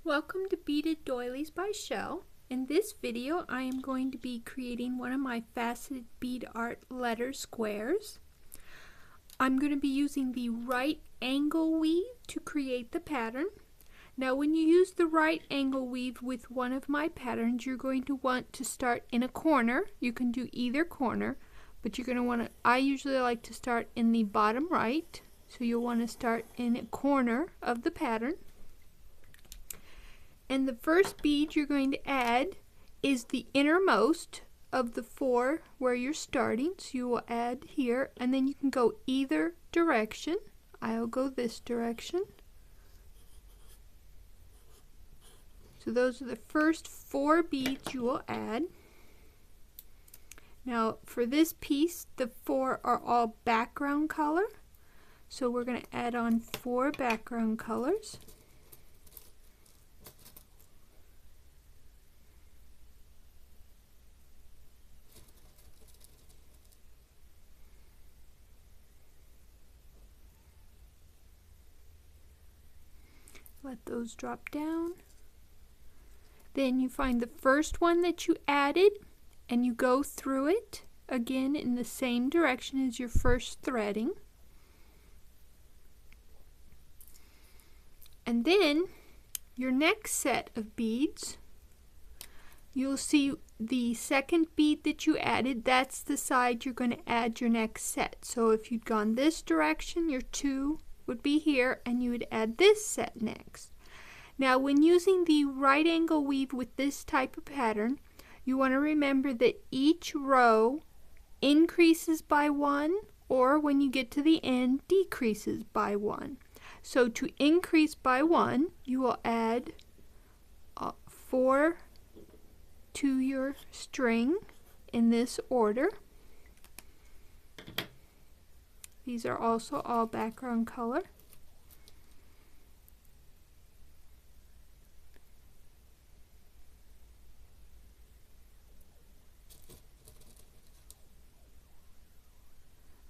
Welcome to Beaded Doilies by Shell. In this video I am going to be creating one of my faceted bead art letter squares. I'm going to be using the right angle weave to create the pattern. Now when you use the right angle weave with one of my patterns, you're going to want to start in a corner. You can do either corner, but you're going to want to, I usually like to start in the bottom right, so you'll want to start in a corner of the pattern. And the first bead you're going to add is the innermost of the four where you're starting. So you will add here, and then you can go either direction. I'll go this direction. So those are the first four beads you will add. Now for this piece, the four are all background color. So we're going to add on 4 background colors. Let those drop down. Then you find the first one that you added and you go through it again in the same direction as your first threading. And then your next set of beads, you'll see the second bead that you added, that's the side you're going to add your next set. So if you'd gone this direction, your 2 would be here and you would add this set next. Now when using the right angle weave with this type of pattern, you want to remember that each row increases by 1, or when you get to the end decreases by 1. So to increase by 1, you will add 4 to your string in this order. These are also all background color.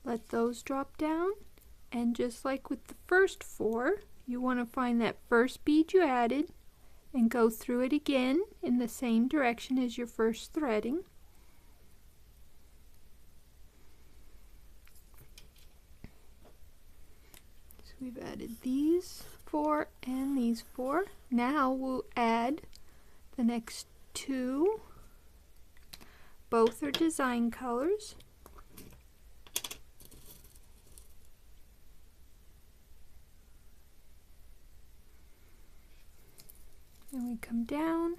Let those drop down, and just like with the first 4, you want to find that first bead you added and go through it again in the same direction as your first threading. We've added these 4 and these 4. Now we'll add the next 2. Both are design colors. And we come down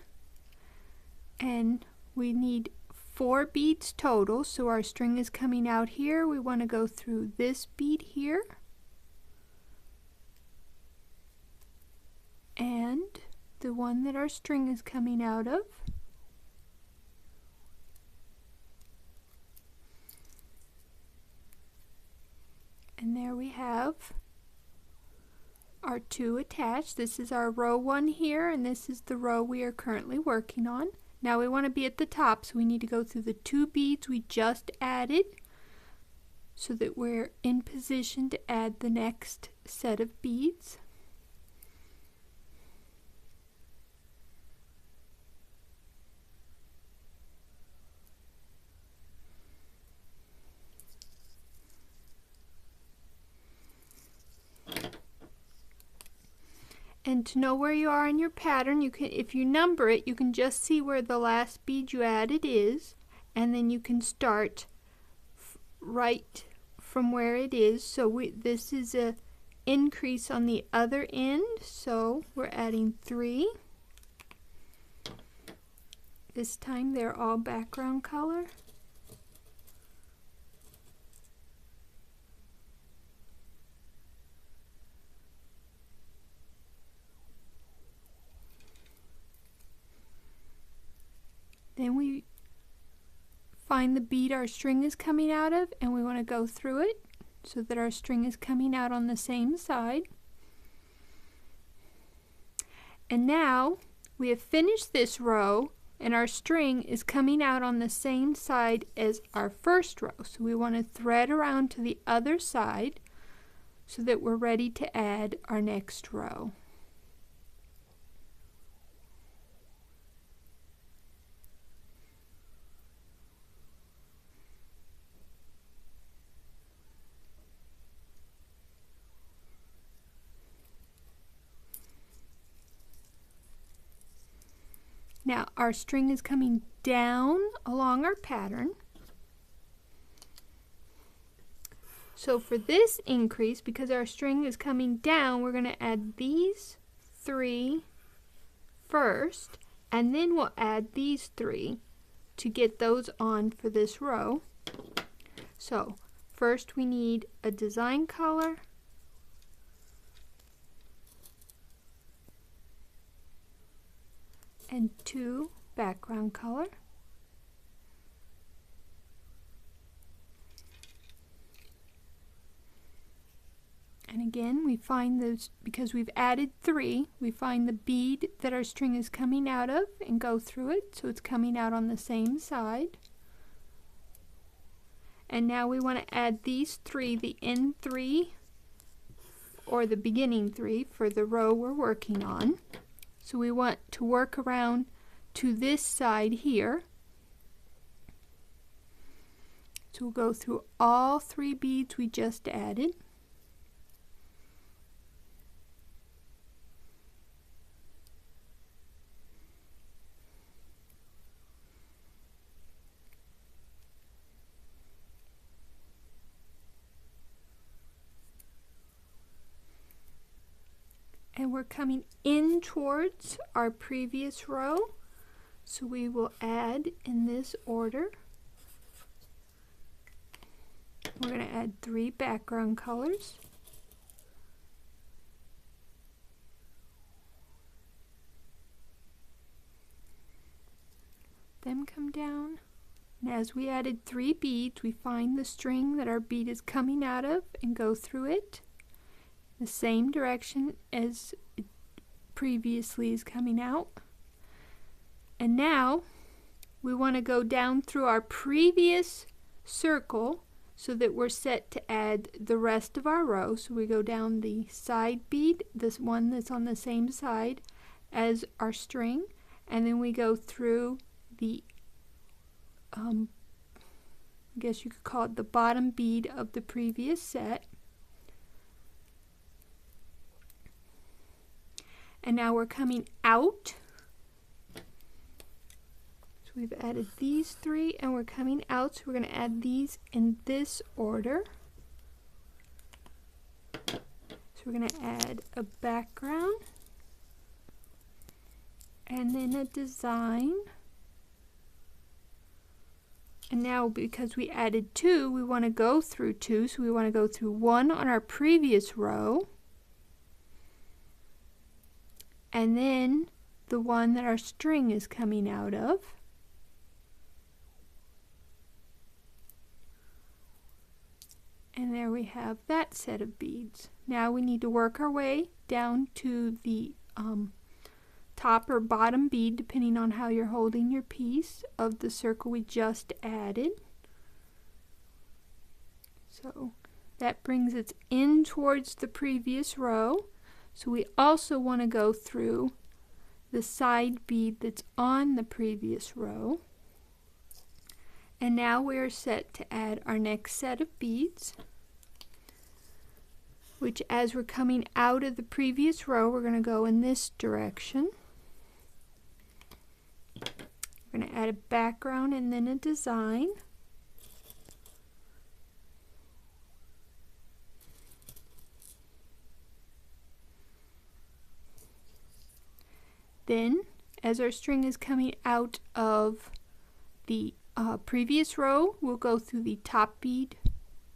and we need 4 beads total. So our string is coming out here. We want to go through this bead here. And the one that our string is coming out of. And there we have our 2 attached. This is our row 1 here, and this is the row we are currently working on. Now we want to be at the top, so we need to go through the 2 beads we just added so that we're in position to add the next set of beads. And to know where you are in your pattern, you can, if you number it, you can just see where the last bead you added is, and then you can start right from where it is. So this is a increase on the other end, so we're adding 3. This time they're all background color. Then we find the bead our string is coming out of, and we want to go through it so that our string is coming out on the same side. And now we have finished this row and our string is coming out on the same side as our first row. So we want to thread around to the other side so that we're ready to add our next row. Now our string is coming down along our pattern. So for this increase, because our string is coming down, we're going to add these 3 first, and then we'll add these 3 to get those on for this row. So first we need a design color, and 2 background color. And again, we find those, because we've added 3, we find the bead that our string is coming out of and go through it so it's coming out on the same side. And now we want to add these 3, the end 3 or the beginning 3 for the row we're working on. So we want to work around to this side here. So we'll go through all 3 beads we just added. And we're coming in towards our previous row, so we will add in this order. We're going to add 3 background colors. Then come down, and as we added 3 beads, we find the string that our bead is coming out of and go through it the same direction as it previously is coming out. And now we want to go down through our previous circle so that we're set to add the rest of our row. So we go down the side bead, this one that's on the same side as our string, and then we go through the I guess you could call it the bottom bead of the previous set. And now we're coming out. So we've added these 3 and we're coming out, so we're going to add these in this order. So we're going to add a background and then a design. And now because we added 2, we want to go through 2, so we want to go through 1 on our previous row, and then the one that our string is coming out of. And there we have that set of beads. Now we need to work our way down to the top or bottom bead, depending on how you're holding your piece, of the circle we just added. So that brings us in towards the previous row. So we also want to go through the side bead that's on the previous row. And now we are set to add our next set of beads, which, as we're coming out of the previous row, we're going to go in this direction. We're going to add a background and then a design. Then, as our string is coming out of the previous row, we'll go through the top bead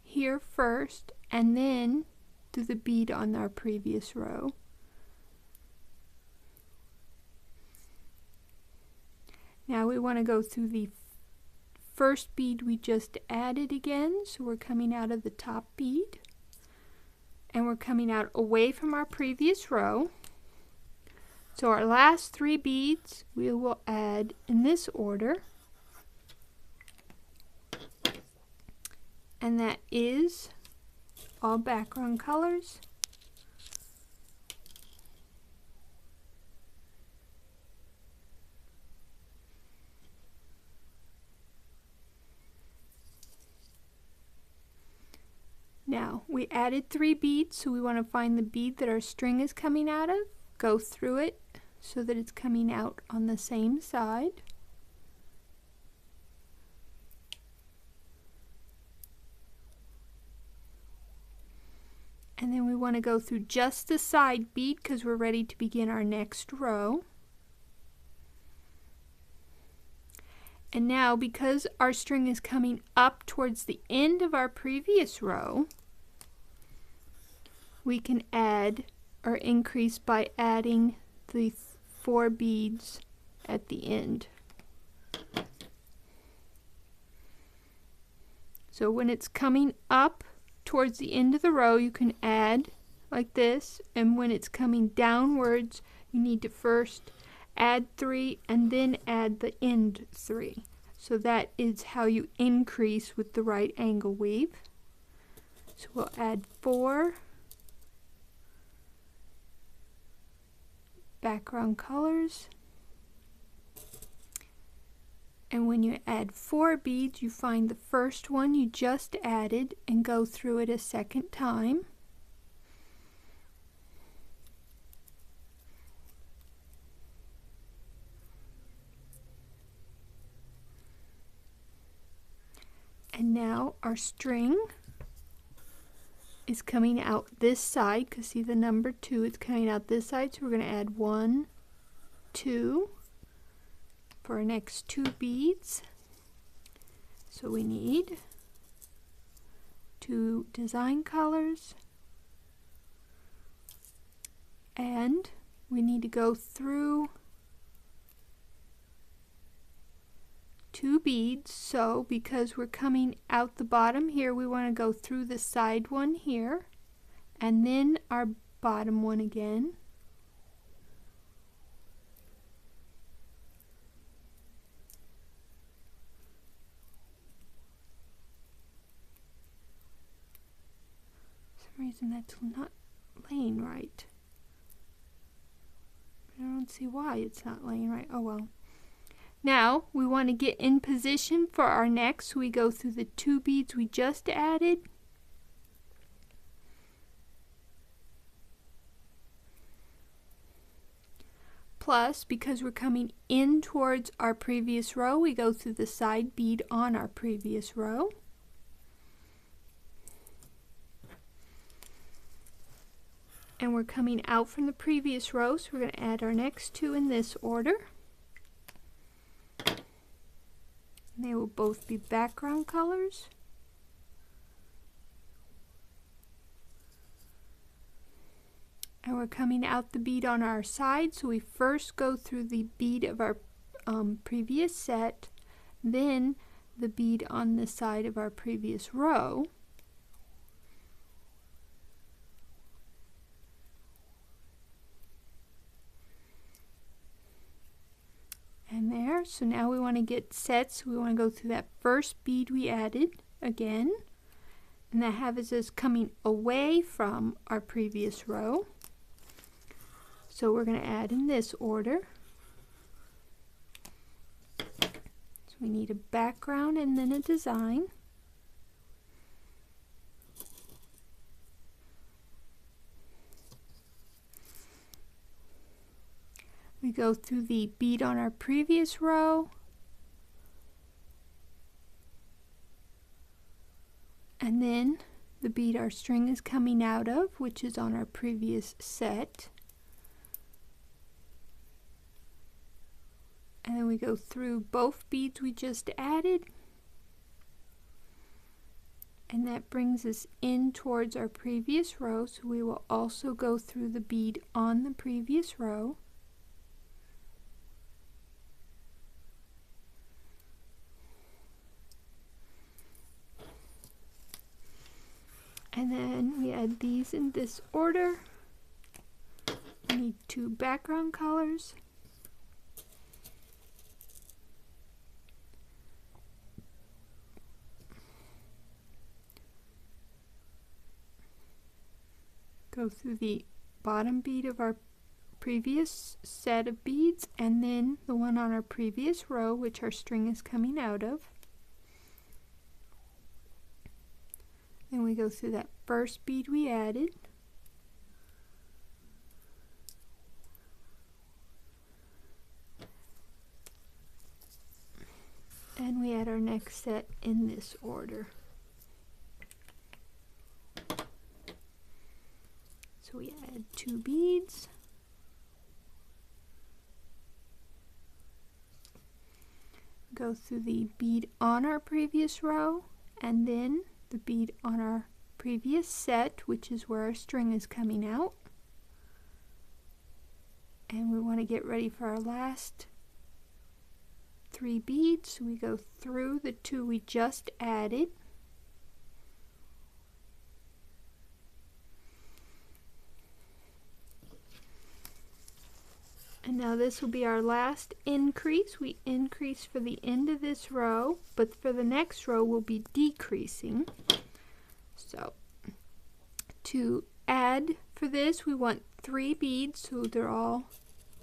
here first, and then through the bead on our previous row. Now we want to go through the first bead we just added again, so we're coming out of the top bead, and we're coming out away from our previous row. So our last 3 beads we will add in this order, and that is all background colors. Now we added 3 beads, so we want to find the bead that our string is coming out of, go through it so that it's coming out on the same side. And then we want to go through just the side bead because we're ready to begin our next row. And now, because our string is coming up towards the end of our previous row, we can add or increase by adding the 4 beads at the end. So when it's coming up towards the end of the row, you can add like this, and when it's coming downwards, you need to first add 3 and then add the end 3. So that is how you increase with the right angle weave. So we'll add 4 background colors, and when you add 4 beads, you find the first one you just added and go through it a second time. And now our string is coming out this side, because see the number 2, it's coming out this side, so we're going to add 1, 2 for our next 2 beads. So we need 2 design colors, and we need to go through 2 beads. So because we're coming out the bottom here, we want to go through the side one here and then our bottom one again. For some reason that's not laying right. I don't see why it's not laying right. Oh well. Now we want to get in position for our next, so we go through the 2 beads we just added. Plus, because we're coming in towards our previous row, we go through the side bead on our previous row. And we're coming out from the previous row, so we're going to add our next 2 in this order. They will both be background colors. And we're coming out the bead on our side, so we first go through the bead of our previous set, then the bead on the side of our previous row. And there, so now we want to get set, so we want to go through that first bead we added again, and that has us coming away from our previous row. So we're going to add in this order. So we need a background and then a design. We go through the bead on our previous row, and then the bead our string is coming out of, which is on our previous set. And then we go through both beads we just added, and that brings us in towards our previous row, so we will also go through the bead on the previous row. And then we add these in this order. We need 2 background colors. Go through the bottom bead of our previous set of beads and then the one on our previous row, which our string is coming out of. Then we go through that first bead we added. add our next set in this order. So we add 2 beads. Go through the bead on our previous row and then the bead on our previous set, which is where our string is coming out. And we want to get ready for our last 3 beads. So we go through the 2 we just added. And now this will be our last increase. We increase for the end of this row, but for the next row we'll be decreasing. So to add for this, we want 3 beads, so they're all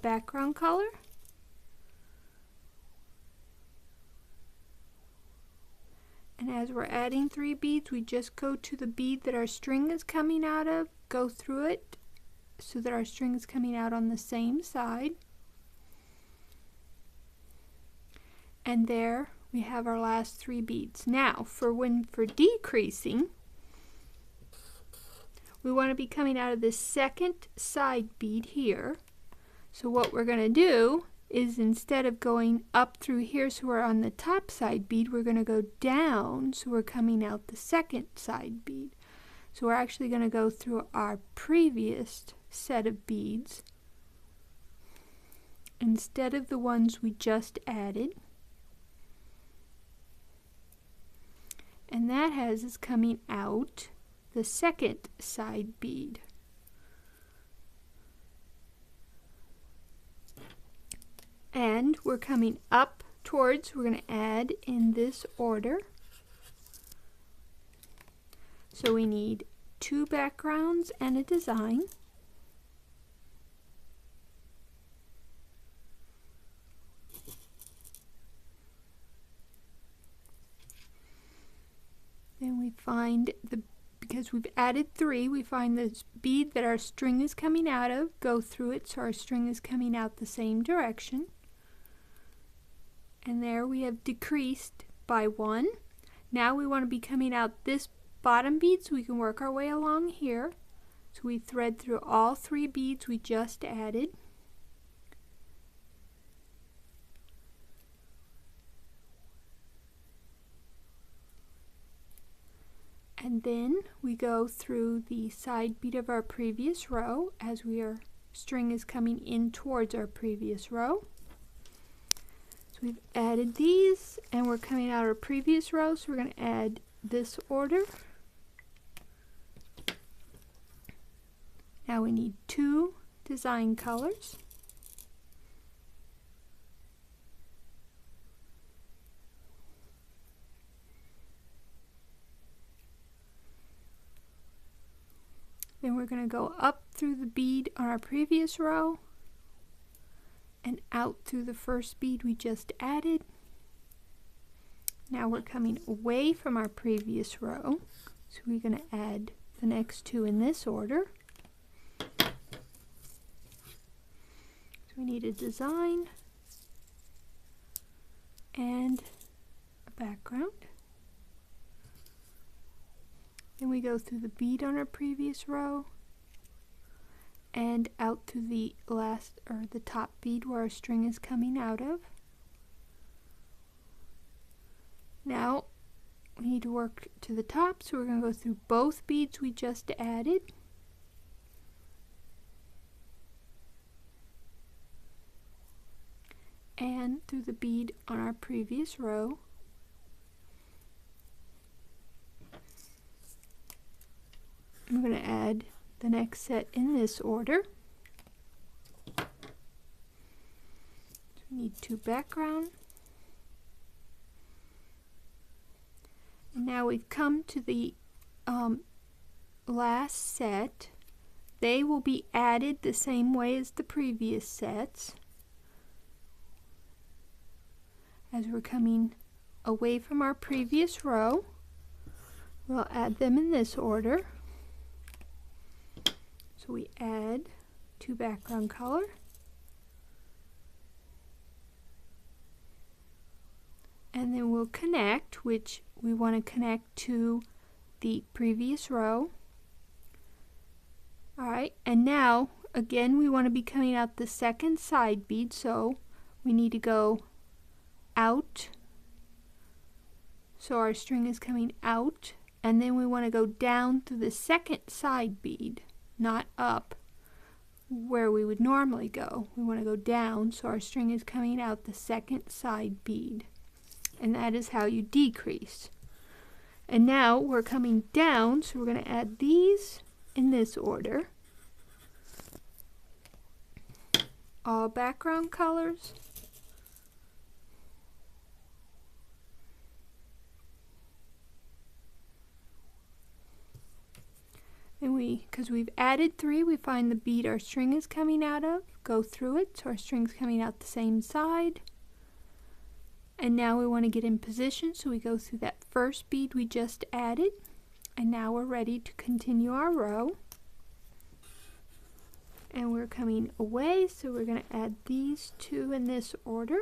background color. And as we're adding 3 beads, we just go to the bead that our string is coming out of, go through it so that our string is coming out on the same side. And there we have our last 3 beads. Now for decreasing, we want to be coming out of this second side bead here. So what we're going to do is, instead of going up through here so we're on the top side bead, we're going to go down so we're coming out the second side bead. So we're actually going to go through our previous set of beads instead of the ones we just added. And that has us coming out the second side bead. And we're coming up towards, we're going to add in this order. So we need 2 backgrounds and a design. Then we find because we've added 3, we find the bead that our string is coming out of, go through it so our string is coming out the same direction. And there we have decreased by 1. Now we want to be coming out this bottom bead so we can work our way along here. So we thread through all 3 beads we just added. And then we go through the side bead of our previous row as our string is coming in towards our previous row. So we've added these and we're coming out our previous row, so we're going to add this order. Now we need 2 design colors. Then we're going to go up through the bead on our previous row and out through the first bead we just added. Now we're coming away from our previous row, so we're going to add the next 2 in this order. So we need a design and a background. Then we go through the bead on our previous row and out through the last, or the top bead where our string is coming out of. Now we need to work to the top, so we're going to go through both beads we just added. And through the bead on our previous row. I'm going to add the next set in this order. So we need 2 background. And now we've come to the last set. They will be added the same way as the previous sets. As we're coming away from our previous row, we'll add them in this order. So we add 2 background color and then we'll connect, which we want to connect to the previous row. Alright, and now again we want to be coming out the second side bead, so we need to go out, so our string is coming out, and then we want to go down through the second side bead, not up where we would normally go. We want to go down, so our string is coming out the second side bead, and that is how you decrease. And now we're coming down, so we're going to add these in this order, all background colors. And because we've added 3, we find the bead our string is coming out of, go through it, so our string's coming out the same side. And now we want to get in position, so we go through that first bead we just added, and now we're ready to continue our row. And we're coming away, so we're going to add these 2 in this order.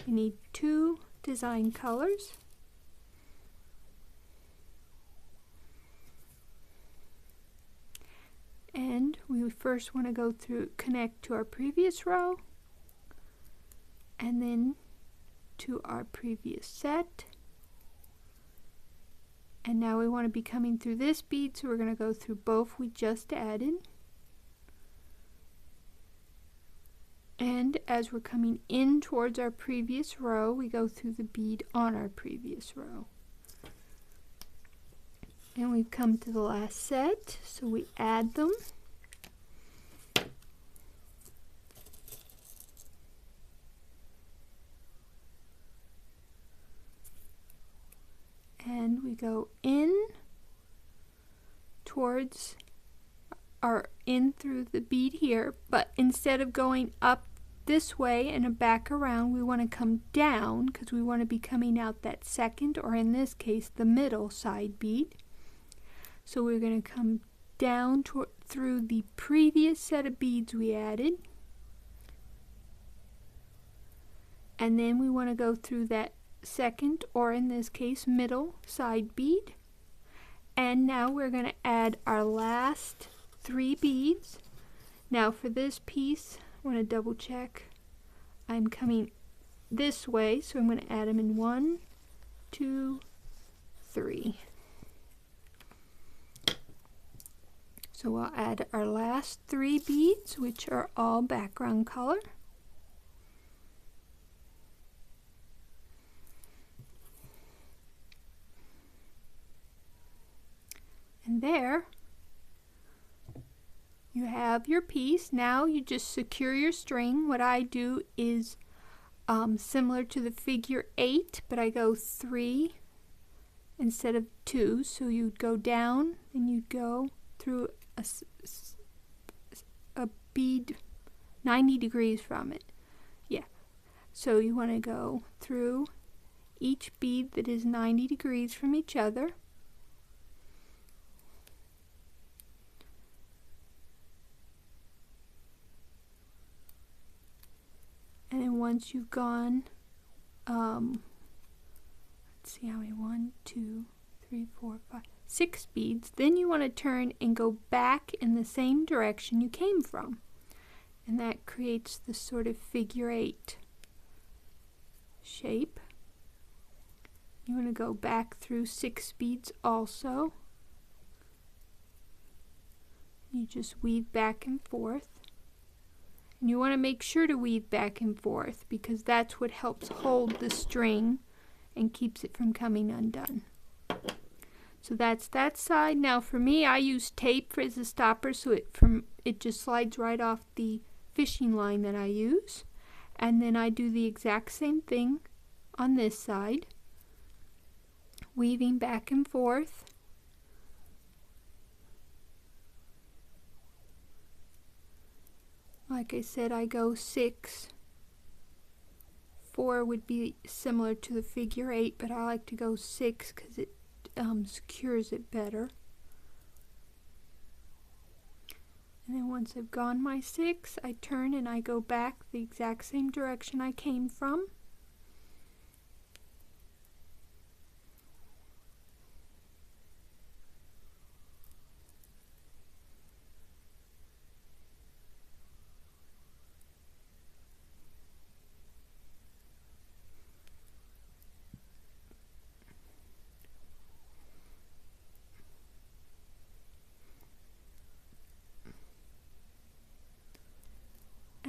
We need 2 design colors. And we first want to go through, connect to our previous row, and then to our previous set. And now we want to be coming through this bead, so we're going to go through both we just added. And as we're coming in towards our previous row, we go through the bead on our previous row. And we've come to the last set, so we add them. And we go in towards in through the bead here, but instead of going up this way and back around, we want to come down because we want to be coming out that second, or in this case the middle side bead. So we're going to come down through the previous set of beads we added, and then we want to go through that second, or in this case middle side bead. And now we're going to add our last 3 beads. Now for this piece, I want to double check. I'm coming this way, so I'm going to add them in 1, 2, 3. So we'll add our last 3 beads, which are all background color. And there you have your piece. Now you just secure your string. What I do is similar to the figure 8, but I go 3 instead of 2. So you'd go down and you'd go through a bead 90 degrees from it. Yeah. So you want to go through each bead that is 90 degrees from each other. And then once you've gone, let's see how many, 1, 2, 3, 4, 5, 6 beads, then you want to turn and go back in the same direction you came from. And that creates this sort of figure 8 shape. You want to go back through 6 beads also. You just weave back and forth. And you want to make sure to weave back and forth because that's what helps hold the string and keeps it from coming undone. So that's that side. Now for me, I use tape as a stopper so it just slides right off the fishing line that I use. And then I do the exact same thing on this side, weaving back and forth. Like I said, I go 6. 4 would be similar to the figure 8, but I like to go 6 because it secures it better. And then once I've gone my 6, I turn and I go back the exact same direction I came from.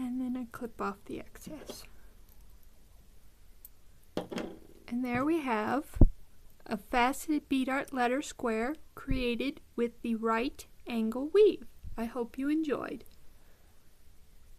and then I clip off the excess. And there we have a faceted bead art letter square created with the right angle weave. I hope you enjoyed.